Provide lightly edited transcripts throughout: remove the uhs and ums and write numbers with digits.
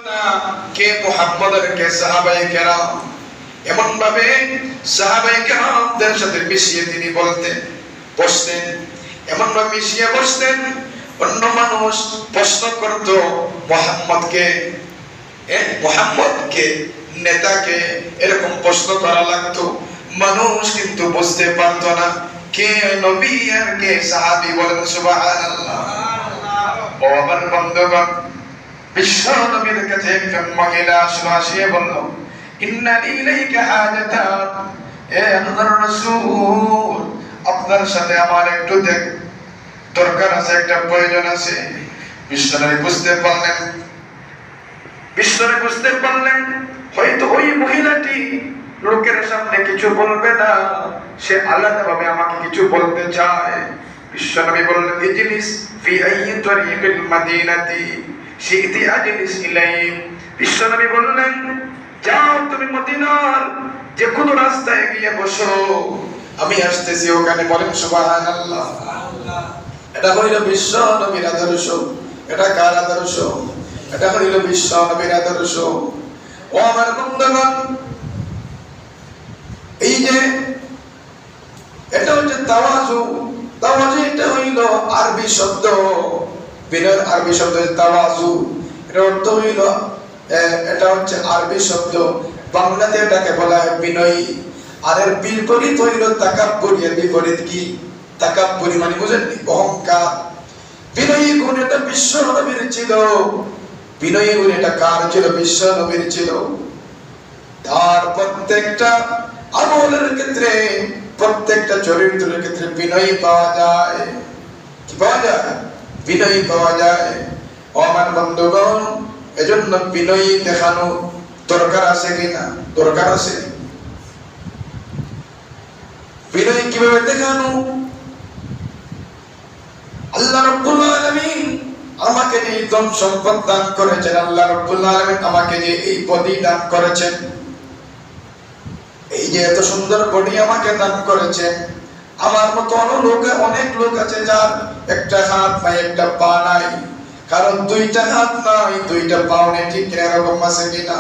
না কে মুহাম্মদের কে সাহাবায়ে কেরাম, এমন ভাবে সাহাবায়ে কেরামদের সাথে মিশিয়ে তিনি বলতেন, বসতেন, এমন ভাবে মিশিয়ে বসতেন। অন্য মানুষ প্রশ্ন করত মুহাম্মদকে, মুহাম্মদকে, নেতাকে, এরকম প্রশ্ন করা লাগতো। মানুষ কিন্তু বুঝতে পারত না কে নবী আর কে সাহাবী। বলেন সুবহানাল্লাহ। ও আমার বন্ধুগণ, বিশ্ব নবীর কাছে একজন মহিলা আসিয়ে বলল, ইন্নানি ইলাইকা হাজাতান, এ আল্লাহর রাসূল, আপনার সাথে আমার একটু দরকার আছে, একটা প্রয়োজন আছে। বিশ্বনবী বুঝতে পারলেন হয়তো ওই মহিলাটি লোকের সামনে কিছু বলবে না, সে আলাদাভাবে আমাকে কিছু বলতে চায়। বিশ্বনবী বললেন, ইজলিস ফি আইয়ি তরিকিল মাদিনাতি শি'তি আজলিস ইলাইহি। বিশ্বনবী বললেন, যাও তুমি মদিনার যে কোনো রাস্তায় গিয়ে বসো, আমি আসতেছি ওখানে। বলেন সুবহানাল্লাহ। এটা হইল বিশ্ব নবীর আদর্শ। এটা কার আদর্শ? এটা হইল বিশ্ব নবীর আদর্শ। ও আমার বন্ধুগণ, এই যে এটা হচ্ছে তাওয়াজু। তাওয়াজু এটা হইল আরবি শব্দ, বিনয়ের আরবি শব্দ তাওয়াজু। এর অর্থ হইল, এটা হচ্ছে আরবি শব্দ, বাংলাতে এটাকে বলা হয় বিনয়ী। আর এর বিপরীত হইল তাকাব্বুর। এর বিপরীত কি? তাকাব্বুরি মানে বুঝেননি? অহংকার। বিনয়ী গুণ এটা বিশ্ব নবীর ছিল। বিনয়ী গুণ এটা কার ছিল? বিশ্ব নবীর ছিল। তার প্রত্যেকটা আমলের ক্ষেত্রে, প্রত্যেকটা চরিত্রের ক্ষেত্রে বিনয়ী পাওয়া যায়। কি পাওয়া যায়? বিনয়ী পাওয়া যায়। ও আমার বন্ধুগণ, এজন্য বিনয়ী দেখানো দরকার আছে কিনা? দরকার আছে। বিনয়ী কিভাবে দেখানো? আল্লাহ রাব্বুল আলামিন আমাকে যে ধন সম্পদ দান করেছেন, আল্লাহ রাব্বুল আলামিন আমাকে যে এই বডি দান করেছেন, এই যে এত সুন্দর বডি আমাকে দান করেছেন, আমার মতো অনেক লোক আছে যার একটা হাত নাই, একটা পা নাই, কারণ দুইটা হাত নাই, দুইটা পা নেই। ঠিক এরকম আছে কিনা?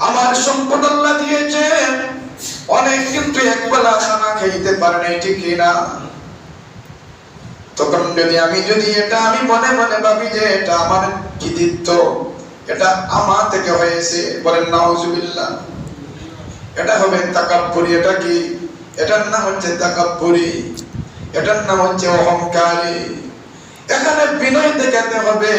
আমার সম্পদ আল্লাহ দিয়েছেন অনেক, কিন্তু একবেলা খানা খাইতে পারে নাই। ঠিক কিনা? তখন যদি এটা আমি মনে মনে ভাবি যে এটা আমার কৃতিত্ব, এটা আমার থেকে হয়েছে, বলেন নাউজুবিল্লাহ, এটা হবে তাকাব্বুরি। এটা কি? এটার নাম হচ্ছে তাকাব্বুরি, এটার নাম হচ্ছে অহংকারী। এখানে বিনয় দেখাতে হবে।